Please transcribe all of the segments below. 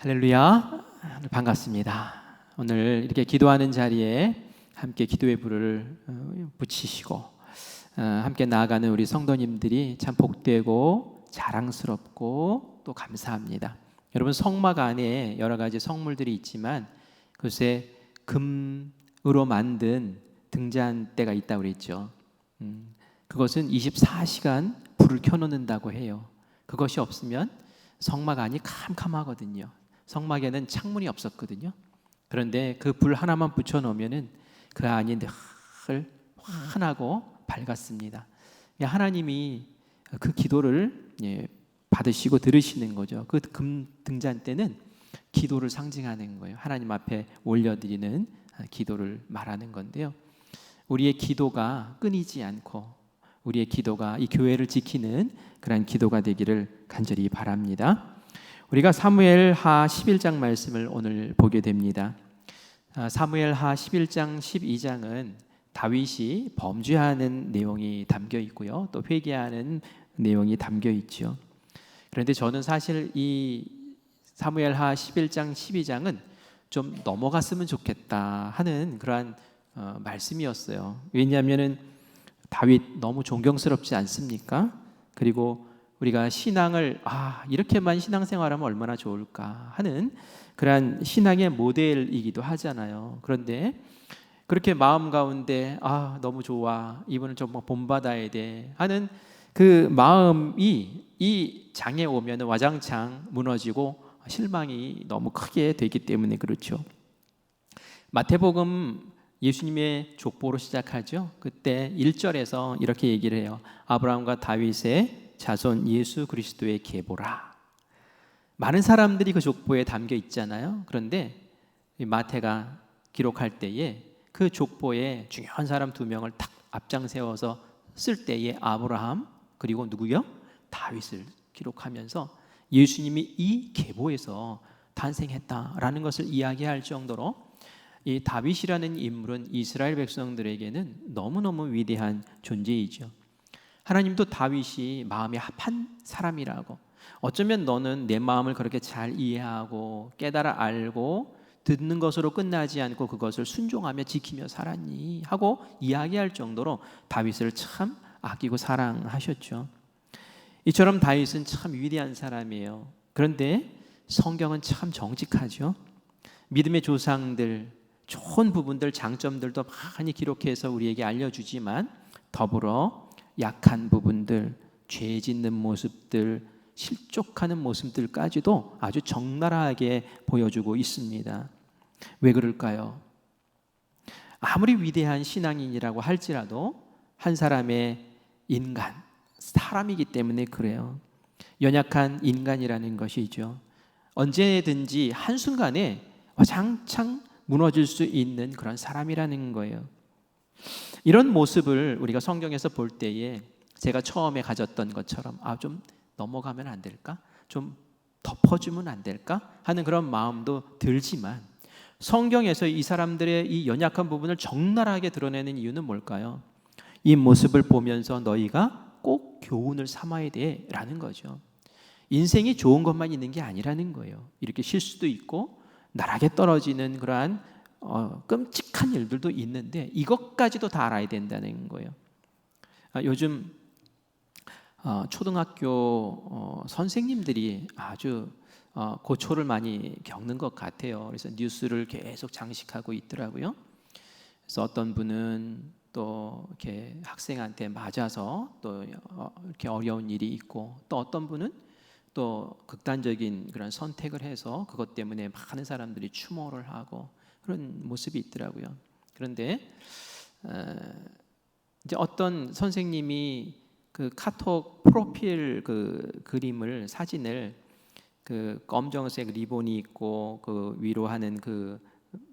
할렐루야, 반갑습니다. 오늘 이렇게 기도하는 자리에 함께 기도의 불을 붙이시고 함께 나아가는 우리 성도님들이 참 복되고 자랑스럽고 또 감사합니다. 여러분, 성막 안에 여러 가지 성물들이 있지만 그것에 금으로 만든 등잔대가 있다고 그랬죠. 그것은 24시간 불을 켜놓는다고 해요. 그것이 없으면 성막 안이 캄캄하거든요. 성막에는 창문이 없었거든요. 그런데 그 불 하나만 붙여놓으면 그 안이 늘 환하고 밝았습니다. 하나님이 그 기도를 받으시고 들으시는 거죠. 그 금 등잔대는 기도를 상징하는 거예요. 하나님 앞에 올려드리는 기도를 말하는 건데요. 우리의 기도가 끊이지 않고 우리의 기도가 이 교회를 지키는 그런 기도가 되기를 간절히 바랍니다. 우리가 사무엘하 11장 말씀을 오늘 보게 됩니다. 사무엘하 11장 12장은 다윗이 범죄하는 내용이 담겨 있고요, 또 회개하는 내용이 담겨 있죠. 그런데 저는 사실 이 사무엘하 11장 12장은 좀 넘어갔으면 좋겠다 하는 그러한 말씀이었어요. 왜냐하면은 다윗 너무 존경스럽지 않습니까? 그리고 우리가 신앙을 이렇게만 신앙생활하면 얼마나 좋을까 하는 그러한 신앙의 모델이기도 하잖아요. 그런데 그렇게 마음 가운데 너무 좋아, 이분을 좀 본받아야 돼 하는 그 마음이 이 장에 오면 와장창 무너지고 실망이 너무 크게 되기 때문에 그렇죠. 마태복음 예수님의 족보로 시작하죠. 그때 1절에서 이렇게 얘기를 해요. 아브라함과 다윗의 자손 예수 그리스도의 계보라. 많은 사람들이 그 족보에 담겨 있잖아요. 그런데 마태가 기록할 때에 그 족보에 중요한 사람 2명을 딱 앞장 세워서 쓸 때에 아브라함 그리고 누구요? 다윗을 기록하면서 예수님이 이 계보에서 탄생했다라는 것을 이야기할 정도로 이 다윗이라는 인물은 이스라엘 백성들에게는 너무너무 위대한 존재이죠. 하나님도 다윗이 마음이 합한 사람이라고, 어쩌면 너는 내 마음을 그렇게 잘 이해하고 깨달아 알고 듣는 것으로 끝나지 않고 그것을 순종하며 지키며 살았니 하고 이야기할 정도로 다윗을 참 아끼고 사랑하셨죠. 이처럼 다윗은 참 위대한 사람이에요. 그런데 성경은 참 정직하죠. 믿음의 조상들 좋은 부분들, 장점들도 많이 기록해서 우리에게 알려주지만 더불어 약한 부분들, 죄 짓는 모습들, 실족하는 모습들까지도 아주 적나라하게 보여주고 있습니다. 왜 그럴까요? 아무리 위대한 신앙인이라고 할지라도 한 사람의 인간, 사람이기 때문에 그래요. 연약한 인간이라는 것이죠. 언제든지 한순간에 와장창 무너질 수 있는 그런 사람이라는 거예요. 이런 모습을 우리가 성경에서 볼 때에 제가 처음에 가졌던 것처럼 좀 넘어가면 안 될까? 좀 덮어주면 안 될까? 하는 그런 마음도 들지만 성경에서 이 사람들의 이 연약한 부분을 적나라하게 드러내는 이유는 뭘까요? 이 모습을 보면서 너희가 꼭 교훈을 삼아야 돼 라는 거죠. 인생이 좋은 것만 있는 게 아니라는 거예요. 이렇게 실수도 있고 나락에 떨어지는 그러한 끔찍한 일들도 있는데 이것까지도 다 알아야 된다는 거예요. 요즘 초등학교 선생님들이 아주 고초를 많이 겪는 것 같아요. 그래서 뉴스를 계속 장식하고 있더라고요. 그래서 어떤 분은 또 이렇게 학생한테 맞아서 또 이렇게 어려운 일이 있고, 또 어떤 분은 또 극단적인 그런 선택을 해서 그것 때문에 많은 사람들이 추모를 하고 그런 모습이 있더라고요. 그런데 이제 어떤 선생님이 그 카톡 프로필 그 그림을, 사진을, 그 검정색 리본이 있고 그 위로 하는 그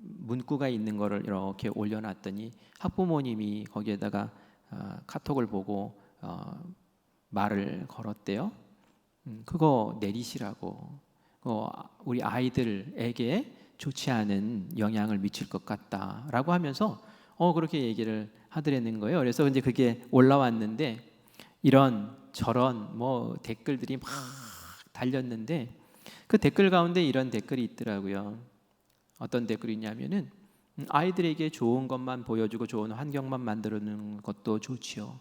문구가 있는 거를 이렇게 올려놨더니 학부모님이 거기에다가 카톡을 보고 말을 걸었대요. 그거 내리시라고, 우리 아이들에게 좋지 않은 영향을 미칠 것 같다라고 하면서 그렇게 얘기를 하더라는 거예요. 그래서 이제 그게 올라왔는데 이런 저런 댓글들이 막 달렸는데 그 댓글 가운데 이런 댓글이 있더라고요. 어떤 댓글이 있냐면은 아이들에게 좋은 것만 보여주고 좋은 환경만 만들어주는 것도 좋지요.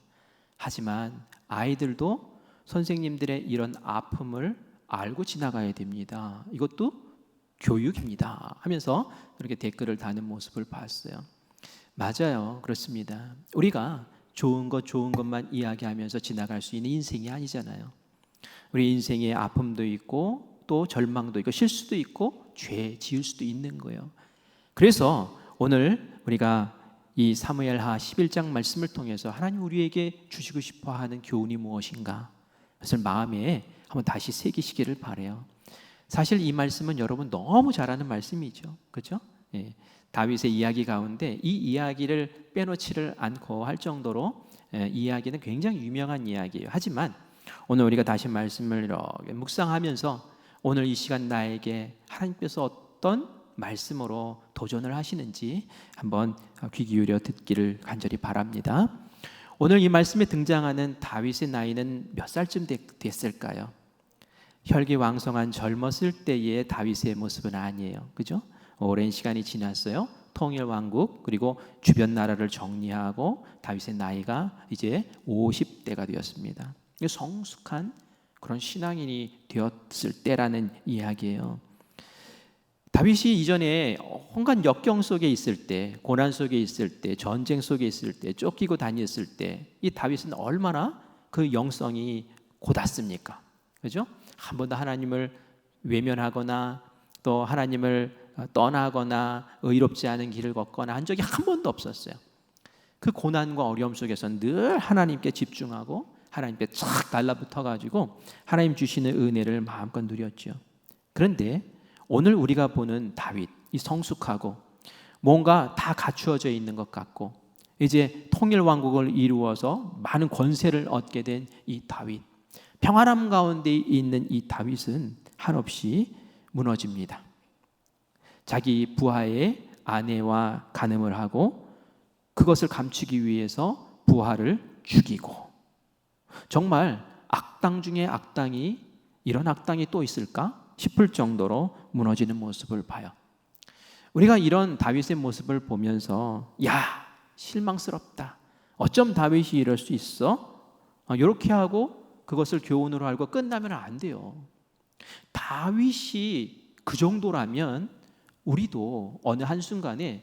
하지만 아이들도 선생님들의 이런 아픔을 알고 지나가야 됩니다. 이것도 교육입니다. 하면서 그렇게 댓글을 다는 모습을 봤어요. 맞아요. 그렇습니다. 우리가 좋은 것만 이야기하면서 지나갈 수 있는 인생이 아니잖아요. 우리 인생에 아픔도 있고 또 절망도 있고 실수도 있고 죄 지을 수도 있는 거예요. 그래서 오늘 우리가 이 사무엘하 11장 말씀을 통해서 하나님 우리에게 주시고 싶어 하는 교훈이 무엇인가, 그것을 마음에 한번 다시 새기시기를 바라요. 사실 이 말씀은 여러분 너무 잘 아는 말씀이죠. 그렇죠? 예. 다윗의 이야기 가운데 이 이야기를 빼놓지를 않고 할 정도로 이 이야기는 굉장히 유명한 이야기예요. 하지만 오늘 우리가 다시 말씀을 이렇게 묵상하면서 오늘 이 시간 나에게 하나님께서 어떤 말씀으로 도전을 하시는지 한번 귀 기울여 듣기를 간절히 바랍니다. 오늘 이 말씀에 등장하는 다윗의 나이는 몇 살쯤 됐을까요? 혈기왕성한 젊었을 때의 다윗의 모습은 아니에요. 그죠? 오랜 시간이 지났어요. 통일왕국 그리고 주변 나라를 정리하고 다윗의 나이가 이제 50대가 되었습니다. 성숙한 그런 신앙인이 되었을 때라는 이야기예요. 다윗이 이전에 온갖 역경 속에 있을 때, 고난 속에 있을 때, 전쟁 속에 있을 때, 쫓기고 다녔을 때 이 다윗은 얼마나 그 영성이 곧았습니까? 그죠? 한 번도 하나님을 외면하거나 또 하나님을 떠나거나 의롭지 않은 길을 걷거나 한 적이 한 번도 없었어요. 그 고난과 어려움 속에서 늘 하나님께 집중하고 하나님께 쫙 달라붙어 가지고 하나님 주시는 은혜를 마음껏 누렸죠. 그런데 오늘 우리가 보는 다윗, 이 성숙하고 뭔가 다 갖추어져 있는 것 같고 이제 통일 왕국을 이루어서 많은 권세를 얻게 된 이 다윗, 평안함 가운데 있는 이 다윗은 한없이 무너집니다. 자기 부하의 아내와 간음을 하고 그것을 감추기 위해서 부하를 죽이고, 정말 악당 중에 악당이 이런 악당이 또 있을까 싶을 정도로 무너지는 모습을 봐요. 우리가 이런 다윗의 모습을 보면서 야, 실망스럽다. 어쩜 다윗이 이럴 수 있어? 이렇게 하고 그것을 교훈으로 알고 끝나면 안 돼요. 다윗이 그 정도라면 우리도 어느 한순간에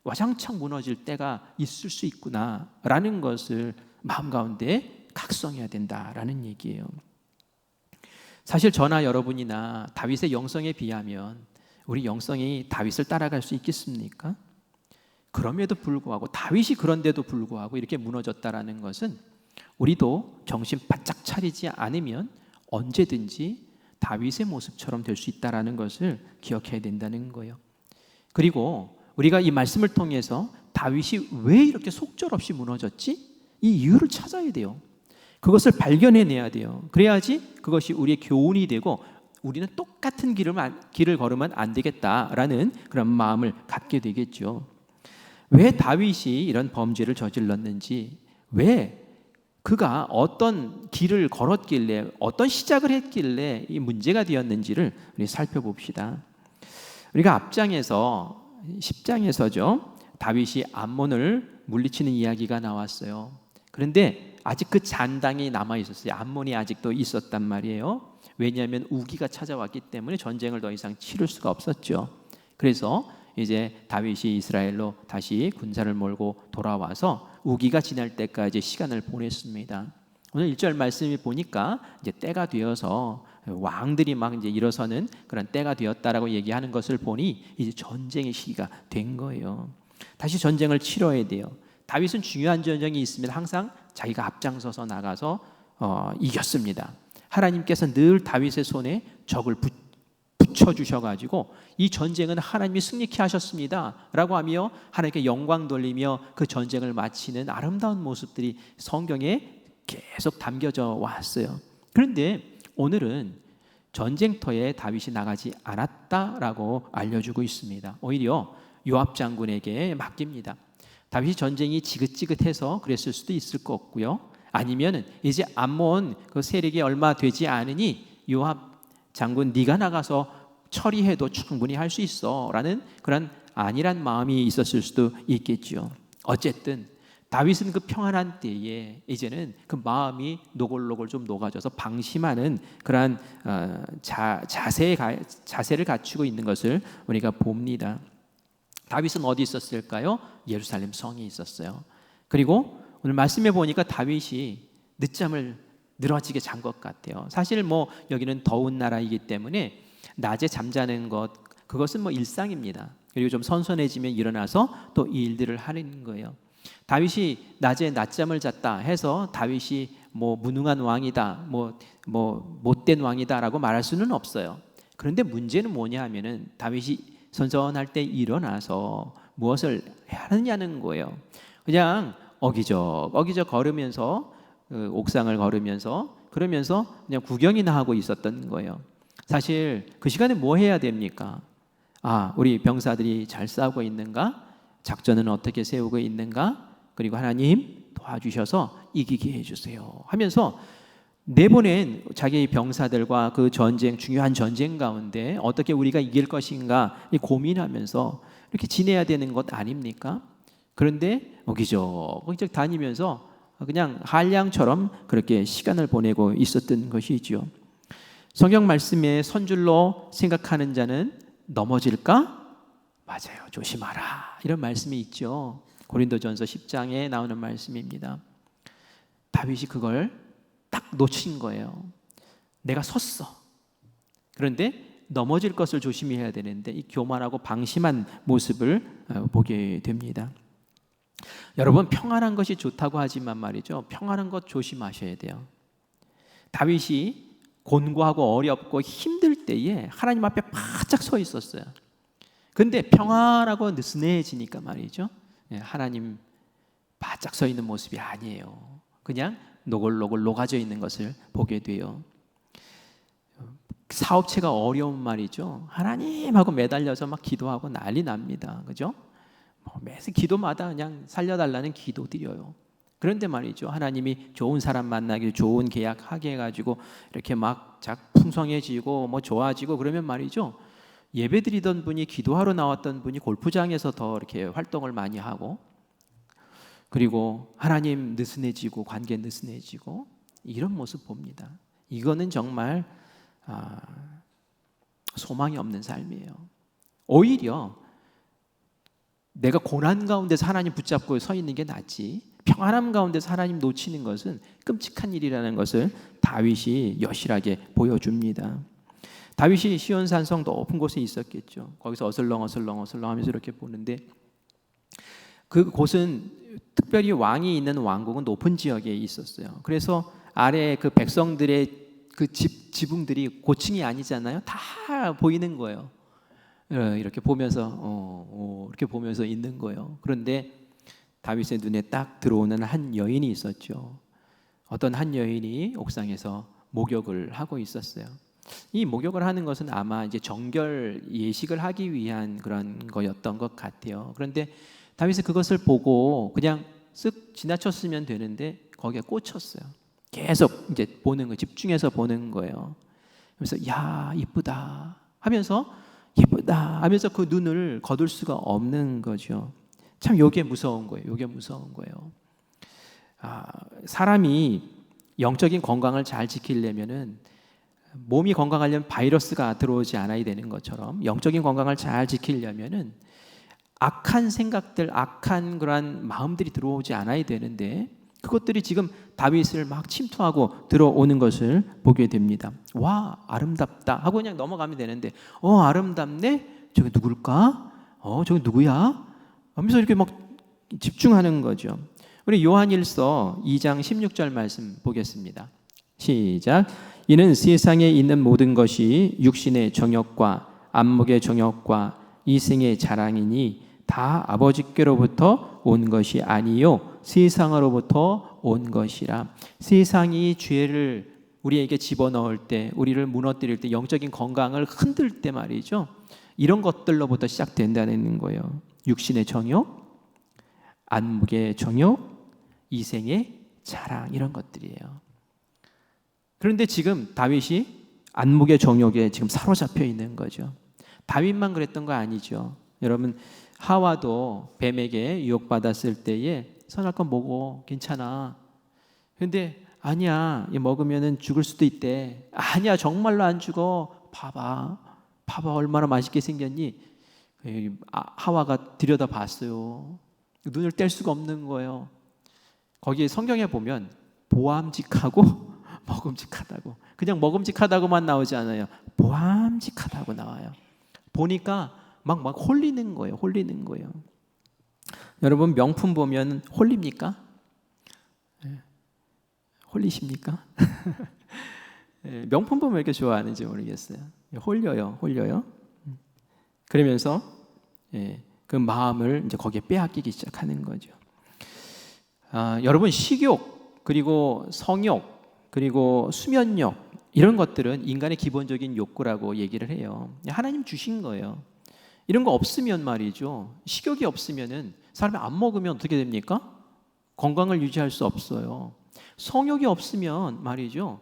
와장창 무너질 때가 있을 수 있구나라는 것을 마음 가운데 각성해야 된다라는 얘기예요. 사실 저나 여러분이나 다윗의 영성에 비하면 우리 영성이 다윗을 따라갈 수 있겠습니까? 그럼에도 불구하고 다윗이 그런데도 불구하고 이렇게 무너졌다라는 것은 우리도 정신 바짝 차리지 않으면 언제든지 다윗의 모습처럼 될 수 있다라는 것을 기억해야 된다는 거예요. 그리고 우리가 이 말씀을 통해서 다윗이 왜 이렇게 속절없이 무너졌지? 이 이유를 찾아야 돼요. 그것을 발견해내야 돼요. 그래야지 그것이 우리의 교훈이 되고 우리는 똑같은 길을 걸으면 안 되겠다라는 그런 마음을 갖게 되겠죠. 왜 다윗이 이런 범죄를 저질렀는지, 왜 그가 어떤 길을 걸었길래, 어떤 시작을 했길래 이 문제가 되었는지를 우리 살펴봅시다. 우리가 앞장에서 10장에서죠, 다윗이 암몬을 물리치는 이야기가 나왔어요. 그런데 아직 그 잔당이 남아 있었어요. 암몬이 아직도 있었단 말이에요. 왜냐하면 우기가 찾아왔기 때문에 전쟁을 더 이상 치를 수가 없었죠. 그래서 이제 다윗이 이스라엘로 다시 군사를 몰고 돌아와서 우기가 지날 때까지 시간을 보냈습니다. 오늘 1절 말씀이 보니까 이제 때가 되어서 왕들이 막 이제 일어서는 그런 때가 되었다라고 얘기하는 것을 보니 이제 전쟁의 시기가 된 거예요. 다시 전쟁을 치러야 돼요. 다윗은 중요한 전쟁이 있으면 항상 자기가 앞장서서 나가서 이겼습니다. 하나님께서 늘 다윗의 손에 적을 붙여주셔가지고 이 전쟁은 하나님이 승리케 하셨습니다 라고 하며 하나님께 영광 돌리며 그 전쟁을 마치는 아름다운 모습들이 성경에 계속 담겨져 왔어요. 그런데 오늘은 전쟁터에 다윗이 나가지 않았다라고 알려주고 있습니다. 오히려 요압 장군에게 맡깁니다. 다윗이 전쟁이 지긋지긋해서 그랬을 수도 있을 것 같고요. 아니면 이제 암몬 그 세력이 얼마 되지 않으니 요압 장군 네가 나가서 처리해도 충분히 할 수 있어 라는 그런 안일한 마음이 있었을 수도 있겠죠. 어쨌든 다윗은 그 평안한 때에 이제는 그 마음이 노골노골 좀 녹아져서 방심하는 그러한 자세를 갖추고 있는 것을 우리가 봅니다. 다윗은 어디 있었을까요? 예루살렘 성에 있었어요. 그리고 오늘 말씀해 보니까 다윗이 늦잠을 늘어지게 잔 것 같아요. 사실 뭐 여기는 더운 나라이기 때문에 낮에 잠자는 것, 그것은 뭐 일상입니다. 그리고 좀 선선해지면 일어나서 또 이 일들을 하는 거예요. 다윗이 낮에 낮잠을 잤다 해서 다윗이 뭐 무능한 왕이다, 뭐 못된 왕이다라고 말할 수는 없어요. 그런데 문제는 뭐냐 하면은 다윗이 선선할 때 일어나서 무엇을 하느냐는 거예요. 그냥 어기적 걸으면서 옥상을 걸으면서 그러면서 그냥 구경이나 하고 있었던 거예요. 사실 그 시간에 뭐 해야 됩니까? 우리 병사들이 잘 싸우고 있는가? 작전은 어떻게 세우고 있는가? 그리고 하나님 도와주셔서 이기게 해주세요 하면서 내보낸 자기 병사들과 그 전쟁, 중요한 전쟁 가운데 어떻게 우리가 이길 것인가 고민하면서 이렇게 지내야 되는 것 아닙니까? 그런데 어기적 다니면서 그냥 한량처럼 그렇게 시간을 보내고 있었던 것이지요. 성경 말씀에 선줄로 생각하는 자는 넘어질까? 맞아요. 조심하라. 이런 말씀이 있죠. 고린도전서 10장에 나오는 말씀입니다. 다윗이 그걸 딱 놓친 거예요. 내가 섰어. 그런데 넘어질 것을 조심해야 되는데 이 교만하고 방심한 모습을 보게 됩니다. 여러분, 평안한 것이 좋다고 하지만 말이죠, 평안한 것 조심하셔야 돼요. 다윗이 곤고하고 어렵고 힘들 때에 하나님 앞에 바짝 서 있었어요. 근데 평안하고 느슨해지니까 말이죠, 하나님 바짝 서 있는 모습이 아니에요. 그냥 노골노골 녹아져 있는 것을 보게 돼요. 사업체가 어려운 말이죠, 하나님하고 매달려서 막 기도하고 난리 납니다. 그죠? 매일 기도마다 그냥 살려달라는 기도 드려요. 그런데 말이죠, 하나님이 좋은 사람 만나게, 좋은 계약 하게 해가지고 이렇게 막 풍성해지고 뭐 좋아지고 그러면 말이죠, 예배 드리던 분이, 기도하러 나왔던 분이 골프장에서 더 이렇게 활동을 많이 하고, 그리고 하나님 느슨해지고 관계 느슨해지고 이런 모습 봅니다. 이거는 정말 소망이 없는 삶이에요. 오히려 내가 고난 가운데서 하나님 붙잡고 서 있는 게 낫지, 평안함 가운데서 하나님 놓치는 것은 끔찍한 일이라는 것을 다윗이 여실하게 보여줍니다. 다윗이 시온산성 높은 곳에 있었겠죠. 거기서 어슬렁 하면서 이렇게 보는데, 그 곳은 특별히 왕이 있는 왕국은 높은 지역에 있었어요. 그래서 아래 그 백성들의 그 지붕들이 고층이 아니잖아요. 다 보이는 거예요. 이렇게 보면서 이렇게 보면서 있는 거예요. 그런데 다윗의 눈에 딱 들어오는 한 여인이 있었죠. 어떤 한 여인이 옥상에서 목욕을 하고 있었어요. 이 목욕을 하는 것은 아마 이제 정결 예식을 하기 위한 그런 거였던 것 같아요. 그런데 다윗은 그것을 보고 그냥 쓱 지나쳤으면 되는데 거기에 꽂혔어요. 계속 이제 보는 거, 집중해서 보는 거예요. 그래서 야, 이쁘다 하면서, 예쁘다 하면서 그 눈을 거둘 수가 없는 거죠. 참 이게 무서운 거예요. 이게 무서운 거예요. 사람이 영적인 건강을 잘 지키려면은, 몸이 건강하려면 바이러스가 들어오지 않아야 되는 것처럼 영적인 건강을 잘 지키려면은 악한 생각들, 악한 그러한 마음들이 들어오지 않아야 되는데 그것들이 지금 다윗을 막 침투하고 들어오는 것을 보게 됩니다. 와, 아름답다 하고 그냥 넘어가면 되는데, 아름답네? 저게 누굴까? 저게 누구야? 하면서 이렇게 막 집중하는 거죠. 우리 요한일서 2장 16절 말씀 보겠습니다. 시작. 이는 세상에 있는 모든 것이 육신의 정욕과 안목의 정욕과 이생의 자랑이니 다 아버지께로부터 온 것이 아니요 세상으로부터 온 것이라. 세상이 죄를 우리에게 집어넣을 때, 우리를 무너뜨릴 때, 영적인 건강을 흔들 때 말이죠, 이런 것들로부터 시작된다는 거예요. 육신의 정욕, 안목의 정욕, 이생의 자랑, 이런 것들이에요. 그런데 지금 다윗이 안목의 정욕에 지금 사로잡혀 있는 거죠. 다윗만 그랬던 거 아니죠. 여러분, 하와도 뱀에게 유혹받았을 때에 선할 건 먹어, 괜찮아. 근데 아니야, 이 먹으면 죽을 수도 있대. 아니야, 정말로 안 죽어. 봐봐 얼마나 맛있게 생겼니. 하와가 들여다봤어요. 눈을 뗄 수가 없는 거예요. 거기에 성경에 보면 보암직하고 먹음직하다고, 그냥 먹음직하다고만 나오지 않아요. 보암직하다고 나와요. 보니까 막 홀리는 거예요. 여러분, 명품 보면 홀립니까? 홀리십니까? 명품 보면 왜 이렇게 좋아하는지 모르겠어요. 홀려요. 그러면서 그 마음을 이제 거기에 빼앗기기 시작하는 거죠. 여러분, 식욕, 그리고 성욕, 그리고 수면욕, 이런 것들은 인간의 기본적인 욕구라고 얘기를 해요. 하나님 주신 거예요. 이런 거 없으면 말이죠, 식욕이 없으면은 사람이 안 먹으면 어떻게 됩니까? 건강을 유지할 수 없어요. 성욕이 없으면 말이죠,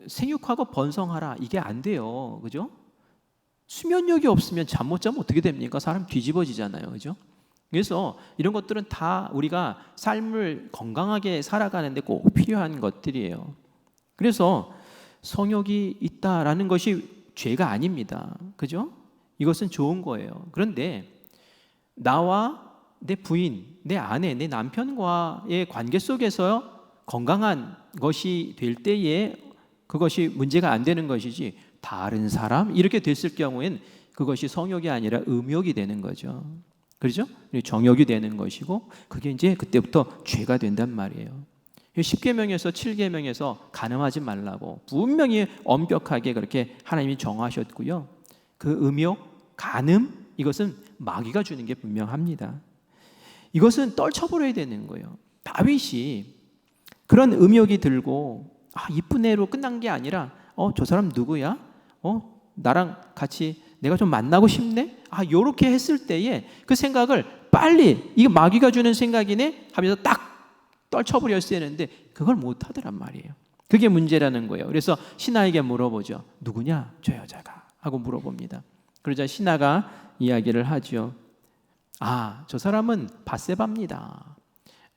생육하고 번성하라, 이게 안 돼요. 그죠? 수면력이 없으면 잠 못 자면 어떻게 됩니까? 사람 뒤집어지잖아요. 그죠? 그래서 이런 것들은 다 우리가 삶을 건강하게 살아가는데 꼭 필요한 것들이에요. 그래서 성욕이 있다라는 것이 죄가 아닙니다. 그죠? 이것은 좋은 거예요. 그런데 나와 내 부인, 내 아내, 내 남편과의 관계 속에서 건강한 것이 될 때에 그것이 문제가 안 되는 것이지, 다른 사람 이렇게 됐을 경우엔 그것이 성욕이 아니라 음욕이 되는 거죠. 그렇죠? 정욕이 되는 것이고, 그게 이제 그때부터 죄가 된단 말이에요. 10계명에서 7계명에서 간음하지 말라고 분명히 엄격하게 그렇게 하나님이 정하셨고요. 그 음욕, 간음, 이것은 마귀가 주는 게 분명합니다. 이것은 떨쳐버려야 되는 거예요. 다윗이 그런 음욕이 들고 이쁜 애로 끝난 게 아니라 저 사람 누구야? 나랑 같이 내가 좀 만나고 싶네? 요렇게 했을 때에 그 생각을 빨리, 이거 마귀가 주는 생각이네 하면서 딱 떨쳐버렸어야 했는데 그걸 못 하더란 말이에요. 그게 문제라는 거예요. 그래서 신하에게 물어보죠. 누구냐? 저 여자가 하고 물어봅니다. 그러자 신하가 이야기를 하죠. 저 사람은 밧세바입니다.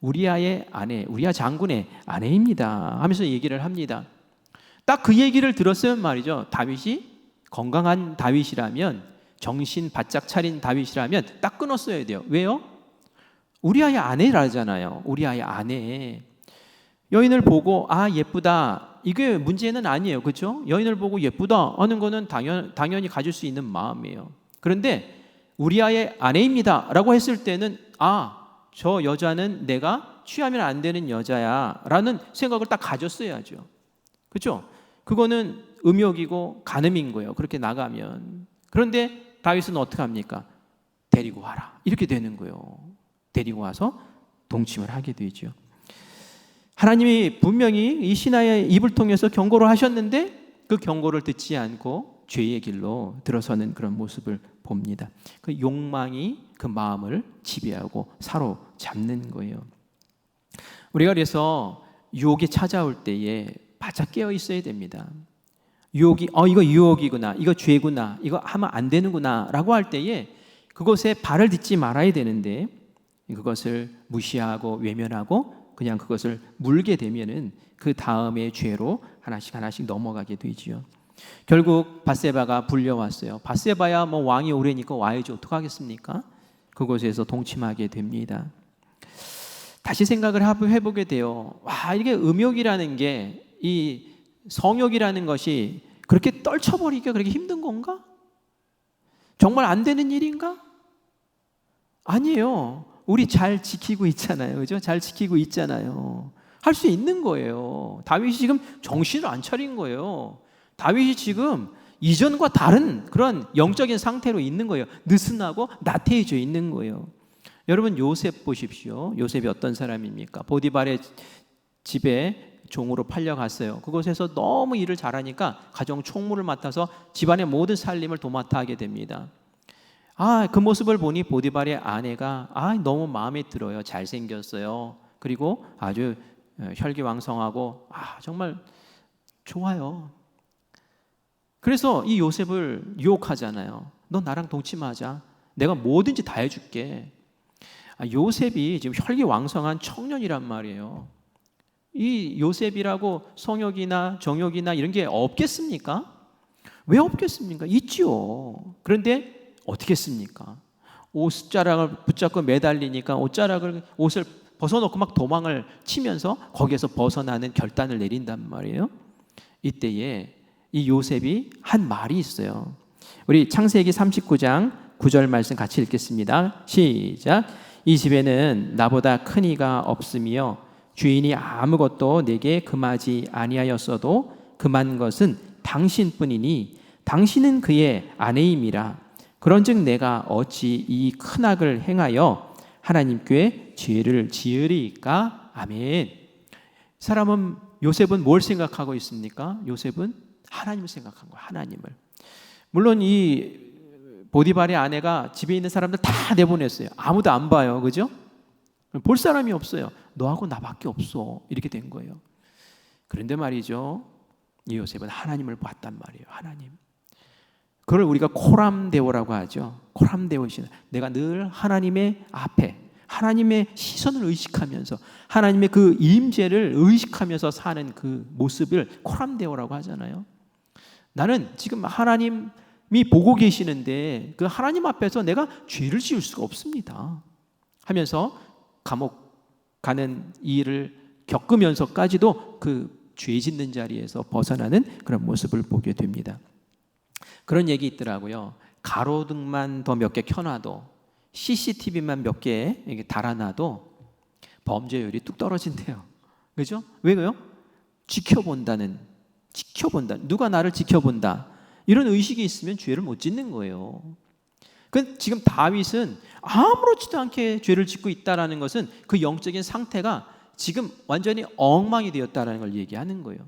우리아의 아내, 우리아 장군의 아내입니다 하면서 얘기를 합니다. 딱 그 얘기를 들었으면 말이죠, 다윗이 건강한 다윗이라면, 정신 바짝 차린 다윗이라면 딱 끊었어야 돼요. 왜요? 우리아의 아내라잖아요. 우리아의 아내. 여인을 보고 예쁘다, 이게 문제는 아니에요. 그렇죠? 여인을 보고 예쁘다 하는 거는 당연히 가질 수 있는 마음이에요. 그런데 우리아의 아내입니다 라고 했을 때는 저 여자는 내가 취하면 안 되는 여자야 라는 생각을 딱 가졌어야죠. 그렇죠? 그거는 음욕이고 간음인 거예요. 그렇게 나가면. 그런데 다윗은 어떻게 합니까? 데리고 와라, 이렇게 되는 거예요. 데리고 와서 동침을 하게 되죠. 하나님이 분명히 이 신하의 입을 통해서 경고를 하셨는데 그 경고를 듣지 않고 죄의 길로 들어서는 그런 모습을 봅니다. 그 욕망이 그 마음을 지배하고 사로잡는 거예요. 우리가 그래서 유혹이 찾아올 때에 바짝 깨어 있어야 됩니다. 유혹이 이거 유혹이구나, 이거 죄구나, 이거 하면 안 되는구나 라고 할 때에 그것에 발을 딛지 말아야 되는데, 그것을 무시하고 외면하고 그냥 그것을 물게 되면은 그 다음의 죄로 하나씩 넘어가게 되지요. 결국 밧세바가 불려왔어요. 밧세바야 왕이 오래니까 와야지 어떡하겠습니까? 그곳에서 동침하게 됩니다. 다시 생각을 해보게 돼요. 이게 음욕이라는 게, 이 성욕이라는 것이 그렇게 떨쳐버리기가 그렇게 힘든 건가? 정말 안 되는 일인가? 아니에요. 우리 잘 지키고 있잖아요. 그죠? 잘 지키고 있잖아요. 할 수 있는 거예요. 다윗이 지금 정신을 안 차린 거예요. 다윗이 지금 이전과 다른 그런 영적인 상태로 있는 거예요. 느슨하고 나태해져 있는 거예요. 여러분, 요셉 보십시오. 요셉이 어떤 사람입니까? 보디발의 집에 종으로 팔려갔어요. 그곳에서 너무 일을 잘하니까 가정 총무를 맡아서 집안의 모든 살림을 도맡아 하게 됩니다. 그 모습을 보니 보디발의 아내가 너무 마음에 들어요. 잘생겼어요. 그리고 아주 혈기왕성하고 정말 좋아요. 그래서 이 요셉을 유혹하잖아요. 너 나랑 동침하자. 내가 뭐든지 다 해줄게. 요셉이 지금 혈기왕성한 청년이란 말이에요. 이 요셉이라고 성욕이나 정욕이나 이런 게 없겠습니까? 왜 없겠습니까? 있지요. 그런데 어떻게 했습니까? 옷자락을 붙잡고 매달리니까 옷을 벗어놓고 막 도망을 치면서 거기에서 벗어나는 결단을 내린단 말이에요. 이때에 이 요셉이 한 말이 있어요. 우리 창세기 39장 9절 말씀 같이 읽겠습니다. 시작. 이 집에는 나보다 큰 이가 없으며 주인이 아무것도 내게 금하지 아니하였어도 금한 것은 당신뿐이니 당신은 그의 아내임이라. 그런즉 내가 어찌 이 큰 악을 행하여 하나님께 죄를 지으리까? 아멘. 사람은 요셉은 뭘 생각하고 있습니까? 요셉은 하나님을 생각한 거예요. 하나님을. 물론 이 보디발의 아내가 집에 있는 사람들 다 내보냈어요. 아무도 안 봐요. 그죠? 볼 사람이 없어요. 너하고 나밖에 없어. 이렇게 된 거예요. 그런데 말이죠, 이 요셉은 하나님을 봤단 말이에요. 하나님. 그걸 우리가 코람데오라고 하죠. 코람데오시는, 내가 늘 하나님의 앞에 하나님의 시선을 의식하면서 하나님의 그 임재를 의식하면서 사는 그 모습을 코람데오라고 하잖아요. 나는 지금 하나님이 보고 계시는데 그 하나님 앞에서 내가 죄를 지을 수가 없습니다 하면서 감옥 가는 일을 겪으면서까지도 그 죄 짓는 자리에서 벗어나는 그런 모습을 보게 됩니다. 그런 얘기 있더라고요. 가로등만 더 몇 개 켜놔도, CCTV만 몇 개 달아놔도 범죄율이 뚝 떨어진대요. 그죠? 왜요? 지켜본다. 누가 나를 지켜본다. 이런 의식이 있으면 죄를 못 짓는 거예요. 지금 다윗은 아무렇지도 않게 죄를 짓고 있다는 것은 그 영적인 상태가 지금 완전히 엉망이 되었다는 걸 얘기하는 거예요.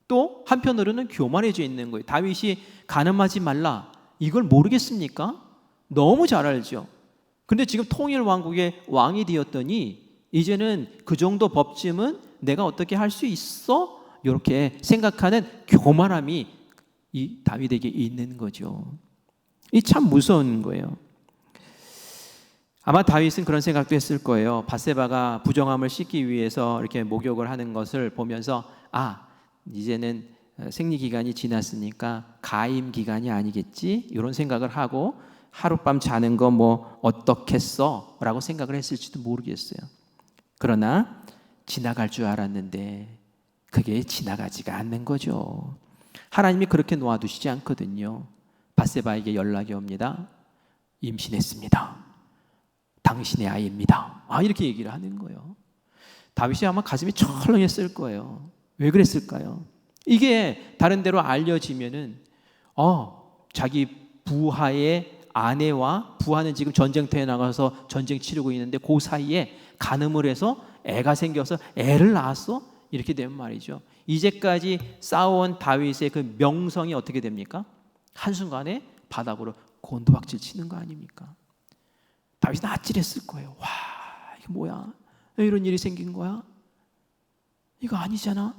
또 한편으로는 교만해져 있는 거예요. 다윗이 간음하지 말라, 이걸 모르겠습니까? 너무 잘 알죠. 근데 지금 통일 왕국의 왕이 되었더니 이제는 그 정도 법쯤은 내가 어떻게 할 수 있어? 이렇게 생각하는 교만함이 이 다윗에게 있는 거죠. 이 참 무서운 거예요. 아마 다윗은 그런 생각도 했을 거예요. 밧세바가 부정함을 씻기 위해서 이렇게 목욕을 하는 것을 보면서 이제는 생리기간이 지났으니까 가임 기간이 아니겠지, 이런 생각을 하고 하룻밤 자는 거 뭐 어떻겠어? 라고 생각을 했을지도 모르겠어요. 그러나 지나갈 줄 알았는데 그게 지나가지가 않는 거죠. 하나님이 그렇게 놓아두시지 않거든요. 밧세바에게 연락이 옵니다. 임신했습니다. 당신의 아이입니다. 이렇게 얘기를 하는 거예요. 다윗이 아마 가슴이 철렁했을 거예요. 왜 그랬을까요? 이게 다른 데로 알려지면은 자기 부하의 아내와, 부하는 지금 전쟁터에 나가서 전쟁 치르고 있는데 그 사이에 간음을 해서 애가 생겨서 애를 낳았어? 이렇게 되면 말이죠, 이제까지 쌓아온 다윗의 그 명성이 어떻게 됩니까? 한순간에 바닥으로 곤두박질 치는 거 아닙니까? 다윗이 아찔했을 거예요. 와, 이게 뭐야? 왜 이런 일이 생긴 거야? 이거 아니잖아.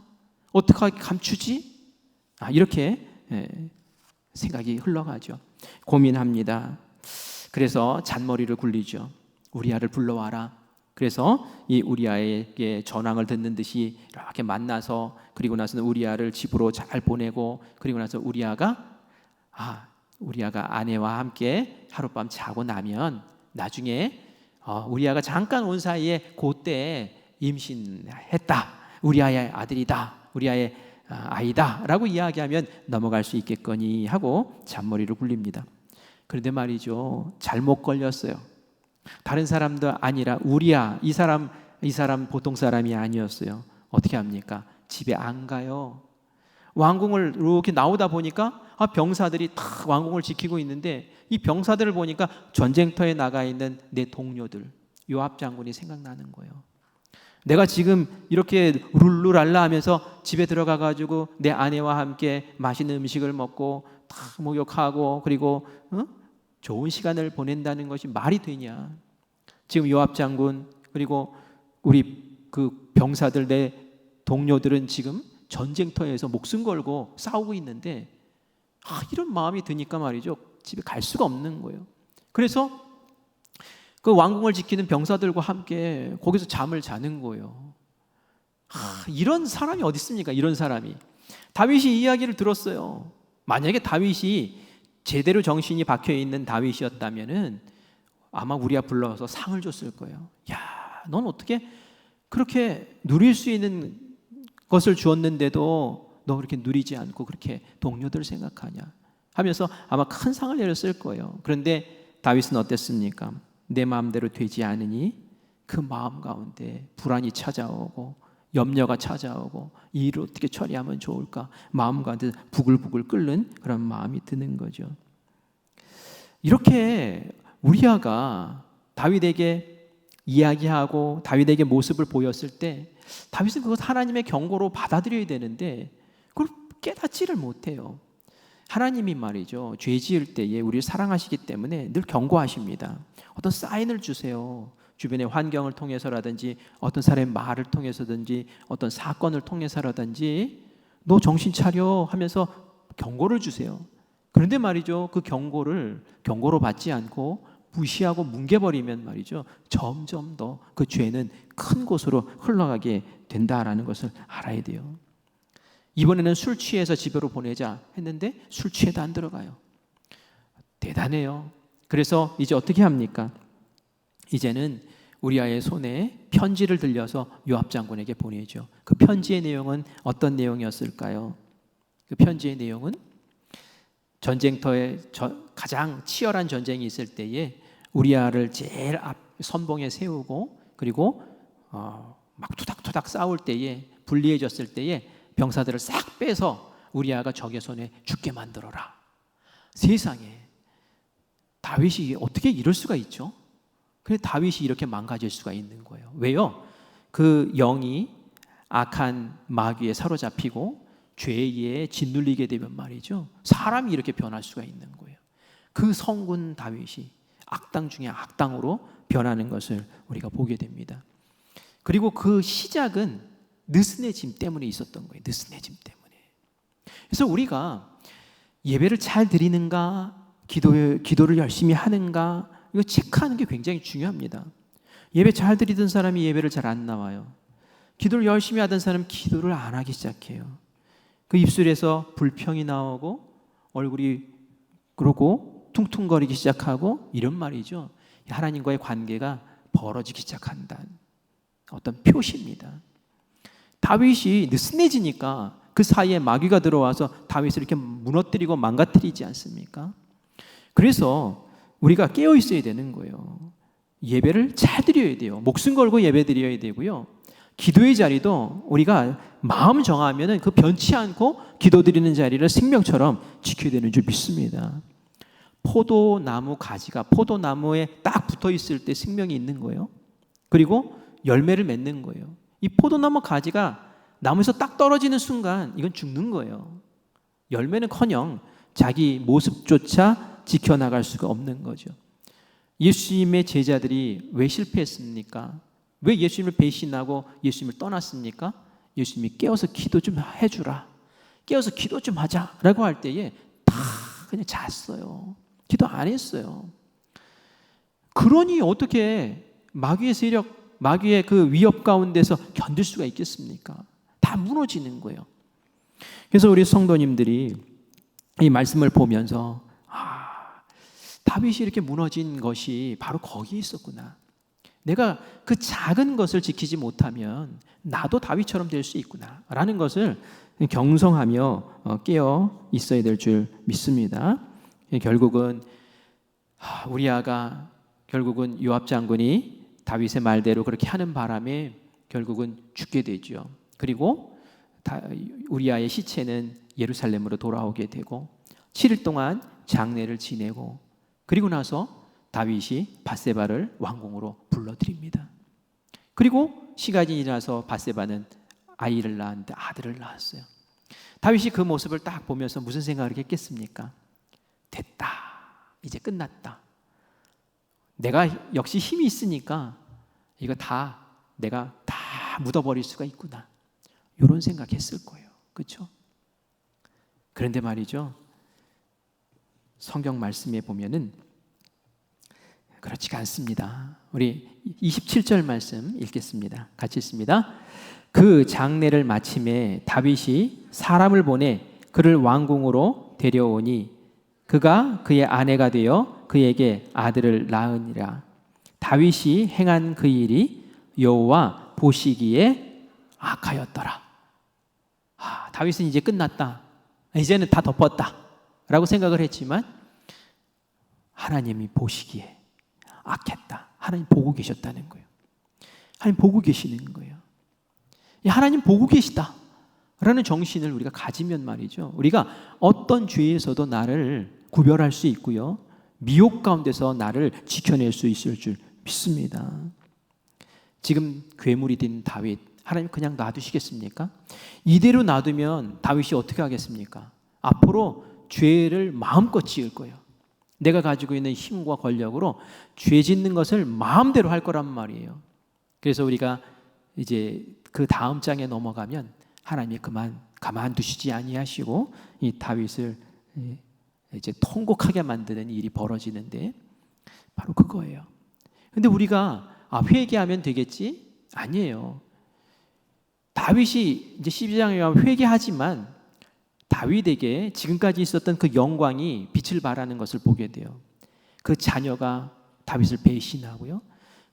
어떻게 감추지? 이렇게 생각이 흘러가죠. 고민합니다. 그래서 잔머리를 굴리죠. 우리아를 불러와라. 그래서 이 우리아에게 전황을 듣는 듯이 이렇게 만나서, 그리고 나서는 우리아를 집으로 잘 보내고, 그리고 나서 우리아가 아내와 함께 하룻밤 자고 나면 나중에 우리아가 잠깐 온 사이에 그때 임신했다, 우리아의 아들이다, 우리아의 아이다 라고 이야기하면 넘어갈 수 있겠거니 하고 잔머리를 굴립니다. 그런데 말이죠, 잘못 걸렸어요. 다른 사람도 아니라 우리아, 이 사람 보통 사람이 아니었어요. 어떻게 합니까? 집에 안 가요. 왕궁을 이렇게 나오다 보니까 병사들이 다 왕궁을 지키고 있는데, 이 병사들을 보니까 전쟁터에 나가 있는 내 동료들, 요압 장군이 생각나는 거예요. 내가 지금 이렇게 룰루랄라 하면서 집에 들어가 가지고 내 아내와 함께 맛있는 음식을 먹고 다 목욕하고 그리고 좋은 시간을 보낸다는 것이 말이 되냐? 지금 요압 장군 그리고 우리 그 병사들, 내 동료들은 지금 전쟁터에서 목숨 걸고 싸우고 있는데 이런 마음이 드니까 말이죠. 집에 갈 수가 없는 거예요. 그래서 그 왕궁을 지키는 병사들과 함께 거기서 잠을 자는 거예요. 이런 사람이 어디 있습니까? 이런 사람이. 다윗이 이 이야기를 들었어요. 만약에 다윗이 제대로 정신이 박혀 있는 다윗이었다면은 아마 우리가 불러서 상을 줬을 거예요. 야, 넌 어떻게 그렇게 누릴 수 있는 것을 주었는데도 너 그렇게 누리지 않고 그렇게 동료들 생각하냐 하면서 아마 큰 상을 내렸을 거예요. 그런데 다윗은 어땠습니까? 내 마음대로 되지 않으니 그 마음 가운데 불안이 찾아오고 염려가 찾아오고 이 일을 어떻게 처리하면 좋을까 마음 가운데 부글부글 끓는 그런 마음이 드는 거죠. 이렇게 우리아가 다윗에게 이야기하고 다윗에게 모습을 보였을 때 다윗은 그것 하나님의 경고로 받아들여야 되는데 그걸 깨닫지를 못해요. 하나님이 말이죠, 죄 지을 때에 우리를 사랑하시기 때문에 늘 경고하십니다. 어떤 사인을 주세요. 주변의 환경을 통해서라든지 어떤 사람의 말을 통해서든지 어떤 사건을 통해서라든지 너 정신 차려 하면서 경고를 주세요. 그런데 말이죠, 그 경고로 받지 않고 무시하고 뭉개버리면 말이죠, 점점 더 그 죄는 큰 곳으로 흘러가게 된다라는 것을 알아야 돼요. 이번에는 술 취해서 집으로 보내자 했는데 술 취해도 안 들어가요. 대단해요. 그래서 이제 어떻게 합니까? 이제는 우리아의 손에 편지를 들려서 요압 장군에게 보내죠. 그 편지의 내용은 어떤 내용이었을까요? 그 편지의 내용은 전쟁터에 가장 치열한 전쟁이 있을 때에 우리아를 제일 앞 선봉에 세우고 그리고 막 투닥투닥 싸울 때에 불리해졌을 때에 병사들을 싹 빼서 우리아가 적의 손에 죽게 만들어라. 세상에 다윗이 어떻게 이럴 수가 있죠? 그래서 다윗이 이렇게 망가질 수가 있는 거예요. 왜요? 그 영이 악한 마귀에 사로잡히고 죄에 짓눌리게 되면 말이죠, 사람이 이렇게 변할 수가 있는 거예요. 그 성군 다윗이 악당 중에 악당으로 변하는 것을 우리가 보게 됩니다. 그리고 그 시작은 느슨해짐 때문에 있었던 거예요. 느슨해짐 때문에. 그래서 우리가 예배를 잘 드리는가, 기도를 열심히 하는가, 이거 체크하는 게 굉장히 중요합니다. 예배 잘 드리던 사람이 예배를 잘 안 나와요. 기도를 열심히 하던 사람은 기도를 안 하기 시작해요. 그 입술에서 불평이 나오고 얼굴이 그러고 퉁퉁거리기 시작하고 이런 말이죠. 하나님과의 관계가 벌어지기 시작한다는 어떤 표시입니다. 다윗이 느슨해지니까 그 사이에 마귀가 들어와서 다윗을 이렇게 무너뜨리고 망가뜨리지 않습니까? 그래서 우리가 깨어 있어야 되는 거예요. 예배를 잘 드려야 돼요. 목숨 걸고 예배 드려야 되고요. 기도의 자리도 우리가 마음 정하면 그 변치 않고 기도 드리는 자리를 생명처럼 지켜야 되는 줄 믿습니다. 포도나무 가지가 포도나무에 딱 붙어 있을 때 생명이 있는 거예요. 그리고 열매를 맺는 거예요. 이 포도나무 가지가 나무에서 딱 떨어지는 순간 이건 죽는 거예요. 열매는커녕 자기 모습조차 지켜나갈 수가 없는 거죠. 예수님의 제자들이 왜 실패했습니까? 왜 예수님을 배신하고 예수님을 떠났습니까? 예수님이 깨어서 기도 좀 해주라, 깨어서 기도 좀 하자 라고 할 때에 다 그냥 잤어요. 기도 안 했어요. 그러니 어떻게 마귀의 세력, 마귀의 그 위협 가운데서 견딜 수가 있겠습니까? 다 무너지는 거예요. 그래서 우리 성도님들이 이 말씀을 보면서 다윗이 이렇게 무너진 것이 바로 거기에 있었구나. 내가 그 작은 것을 지키지 못하면 나도 다윗처럼 될 수 있구나 라는 것을 경성하며 깨어 있어야 될 줄 믿습니다. 결국은 우리아가 결국은 요압 장군이 다윗의 말대로 그렇게 하는 바람에 결국은 죽게 되죠. 그리고 우리아의 시체는 예루살렘으로 돌아오게 되고 7일 동안 장례를 지내고 그리고 나서 다윗이 밧세바를 왕궁으로 불러들입니다. 그리고 시간이 지나서 밧세바는 아이를 낳았는데 아들을 낳았어요. 다윗이 그 모습을 딱 보면서 무슨 생각을 했겠습니까? 됐다, 이제 끝났다. 내가 역시 힘이 있으니까 이거 다 내가 다 묻어버릴 수가 있구나, 이런 생각했을 거예요. 그렇죠? 그런데 말이죠, 성경 말씀에 보면은 그렇지가 않습니다. 우리 27절 말씀 읽겠습니다. 같이 읽습니다. 그 장례를 마침에 다윗이 사람을 보내 그를 왕궁으로 데려오니 그가 그의 아내가 되어 그에게 아들을 낳으니라. 다윗이 행한 그 일이 여호와 보시기에 악하였더라. 다윗은 이제 끝났다. 이제는 다 덮었다 라고 생각을 했지만 하나님이 보시기에 악했다. 하나님 보고 계셨다는 거예요. 하나님 보고 계시는 거예요. 하나님 보고 계시다 라는 정신을 우리가 가지면 말이죠, 우리가 어떤 죄에서도 나를 구별할 수 있고요, 미혹 가운데서 나를 지켜낼 수 있을 줄 믿습니다. 지금 괴물이 된 다윗, 하나님 그냥 놔두시겠습니까? 이대로 놔두면 다윗이 어떻게 하겠습니까? 앞으로 죄를 마음껏 지을 거예요. 내가 가지고 있는 힘과 권력으로 죄 짓는 것을 마음대로 할 거란 말이에요. 그래서 우리가 이제 그 다음 장에 넘어가면 하나님이 가만두시지 아니하시고 이 다윗을 이제 통곡하게 만드는 일이 벌어지는데 바로 그거예요. 근데 우리가 회개하면 되겠지? 아니에요. 다윗이 이제 12장에 가면 회개하지만 다윗에게 지금까지 있었던 그 영광이 빛을 발하는 것을 보게 돼요. 그 자녀가 다윗을 배신하고요,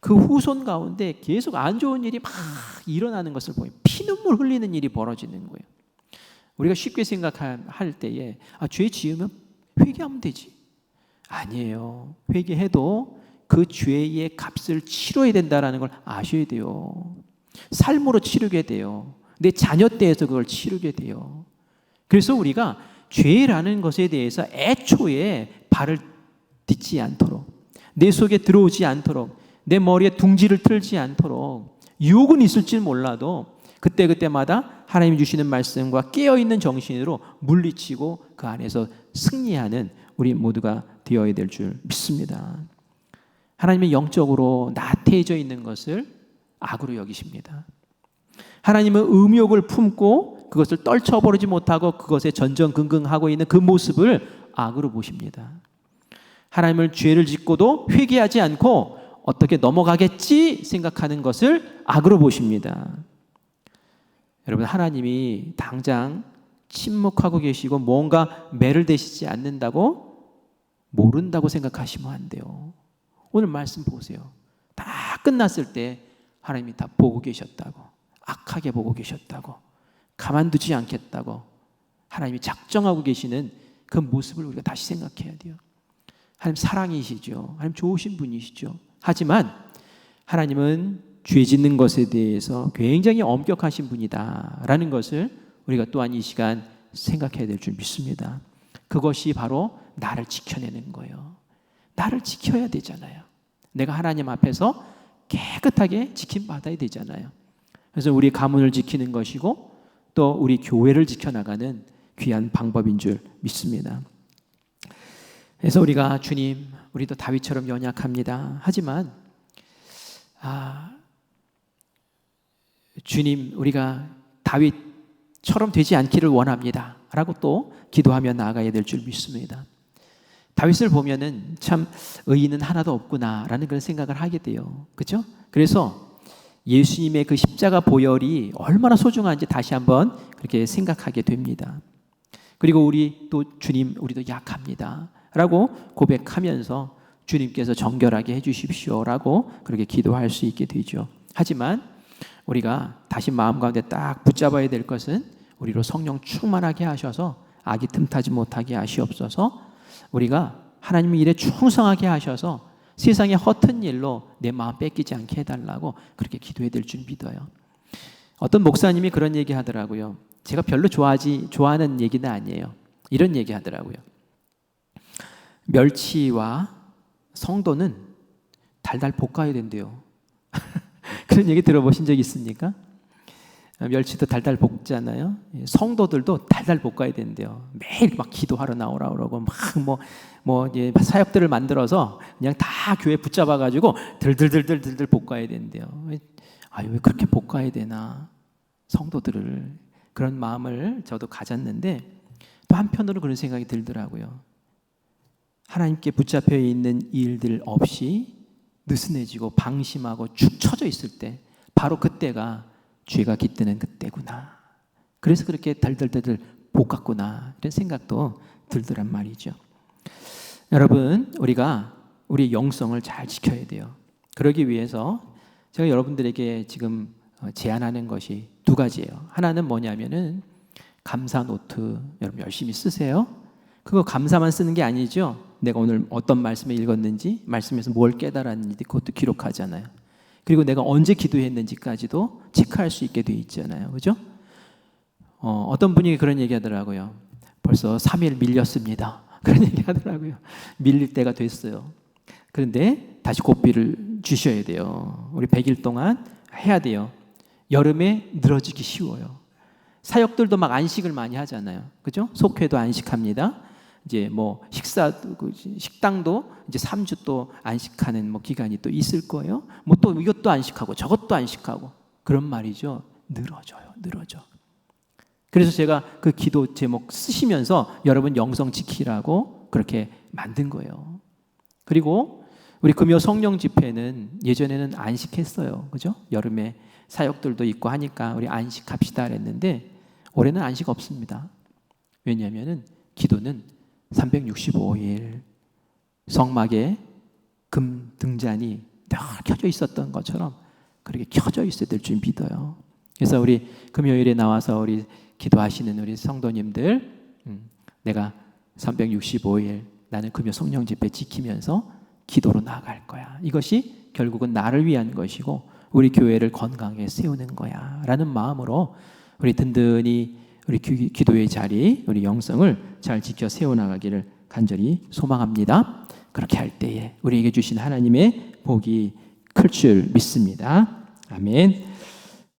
그 후손 가운데 계속 안 좋은 일이 막 일어나는 것을 보여요. 피눈물 흘리는 일이 벌어지는 거예요. 우리가 쉽게 생각할 때에 죄 지으면 회개하면 되지. 아니에요. 회개해도 그 죄의 값을 치러야 된다는 걸 아셔야 돼요. 삶으로 치르게 돼요. 내 자녀 때에서 그걸 치르게 돼요. 그래서 우리가 죄라는 것에 대해서 애초에 발을 딛지 않도록, 내 속에 들어오지 않도록, 내 머리에 둥지를 틀지 않도록, 유혹은 있을지 몰라도 그때그때마다 하나님이 주시는 말씀과 깨어있는 정신으로 물리치고 그 안에서 승리하는 우리 모두가 되어야 될 줄 믿습니다. 하나님은 영적으로 나태해져 있는 것을 악으로 여기십니다. 하나님은 음욕을 품고 그것을 떨쳐버리지 못하고 그것에 전전긍긍하고 있는 그 모습을 악으로 보십니다. 하나님을 죄를 짓고도 회개하지 않고 어떻게 넘어가겠지 생각하는 것을 악으로 보십니다. 여러분, 하나님이 당장 침묵하고 계시고 뭔가 매를 대시지 않는다고 모른다고 생각하시면 안 돼요. 오늘 말씀 보세요. 다 끝났을 때 하나님이 다 보고 계셨다고, 악하게 보고 계셨다고, 가만두지 않겠다고 하나님이 작정하고 계시는 그 모습을 우리가 다시 생각해야 돼요. 하나님 사랑이시죠. 하나님 좋으신 분이시죠. 하지만 하나님은 죄 짓는 것에 대해서 굉장히 엄격하신 분이다라는 것을 우리가 또한 이 시간 생각해야 될 줄 믿습니다. 그것이 바로 나를 지켜내는 거예요. 나를 지켜야 되잖아요. 내가 하나님 앞에서 깨끗하게 지킴받아야 되잖아요. 그래서 우리 가문을 지키는 것이고 또 우리 교회를 지켜나가는 귀한 방법인 줄 믿습니다. 그래서 우리가 주님, 우리도 다윗처럼 연약합니다. 하지만 주님, 우리가 다윗처럼 되지 않기를 원합니다 라고 또 기도하며 나아가야 될 줄 믿습니다. 다윗을 보면은 참 의인은 하나도 없구나라는 그런 생각을 하게 돼요. 그렇죠? 그래서 예수님의 그 십자가 보혈이 얼마나 소중한지 다시 한번 그렇게 생각하게 됩니다. 그리고 우리 또 주님, 우리도 약합니다 라고 고백하면서 주님께서 정결하게 해주십시오 라고 그렇게 기도할 수 있게 되죠. 하지만 우리가 다시 마음 가운데 딱 붙잡아야 될 것은 우리로 성령 충만하게 하셔서 악이 틈타지 못하게 하시옵소서. 우리가 하나님의 일에 충성하게 하셔서 세상의 허튼 일로 내 마음 뺏기지 않게 해달라고 그렇게 기도해야 될 줄 믿어요. 어떤 목사님이 그런 얘기 하더라고요. 제가 별로 좋아하는 얘기는 아니에요. 이런 얘기 하더라고요. 멸치와 성도는 달달 볶아야 된대요. 그런 얘기 들어보신 적 있습니까? 멸치도 달달 볶잖아요. 성도들도 달달 볶아야 된대요. 매일 막 기도하러 나오라 그러고 막 사역들을 만들어서 그냥 다 교회 붙잡아가지고 들들들들들 볶아야 된대요. 왜 그렇게 볶아야 되나? 성도들을, 그런 마음을 저도 가졌는데 또 한편으로 그런 생각이 들더라고요. 하나님께 붙잡혀 있는 일들 없이 느슨해지고 방심하고 축 처져 있을 때 바로 그때가 죄가 깃드는 그때구나. 그래서 그렇게 덜덜덜 볶았구나 이런 생각도 들더란 말이죠. 여러분, 우리가 우리 영성을 잘 지켜야 돼요. 그러기 위해서 제가 여러분들에게 지금 제안하는 것이 두 가지예요. 하나는 뭐냐면은 감사 노트 여러분 열심히 쓰세요. 그거 감사만 쓰는 게 아니죠. 내가 오늘 어떤 말씀을 읽었는지, 말씀에서 뭘 깨달았는지 그것도 기록하잖아요. 그리고 내가 언제 기도했는지까지도 체크할 수 있게 돼 있잖아요. 그죠? 어떤 분이 그런 얘기 하더라고요. 벌써 3일 밀렸습니다. 그런 얘기 하더라고요. 밀릴 때가 됐어요. 그런데 다시 고삐를 주셔야 돼요. 우리 100일 동안 해야 돼요. 여름에 늘어지기 쉬워요. 사역들도 막 안식을 많이 하잖아요. 그죠? 속회도 안식합니다. 이제 뭐 식당도 이제 3주 또 안식하는 뭐 기간이 또 있을 거예요. 뭐 또 이것도 안식하고 저것도 안식하고 그런 말이죠. 늘어져. 그래서 제가 그 기도 제목 쓰시면서 여러분 영성 지키라고 그렇게 만든 거예요. 그리고 우리 금요 성령 집회는 예전에는 안식했어요. 그죠? 여름에 사역들도 있고 하니까 우리 안식합시다 그랬는데 올해는 안식 없습니다. 왜냐하면 기도는 365일 성막에 금 등잔이 늘 켜져 있었던 것처럼 그렇게 켜져 있어야 될 줄 믿어요. 그래서 우리 금요일에 나와서 우리 기도하시는 우리 성도님들, 내가 365일 나는 금요 성령 집회 지키면서 기도로 나아갈 거야. 이것이 결국은 나를 위한 것이고 우리 교회를 건강하게 세우는 거야 라는 마음으로 우리 든든히 우리 기도의 자리, 우리 영성을 잘 지켜 세워나가기를 간절히 소망합니다. 그렇게 할 때에 우리에게 주신 하나님의 복이 클 줄 믿습니다. 아멘.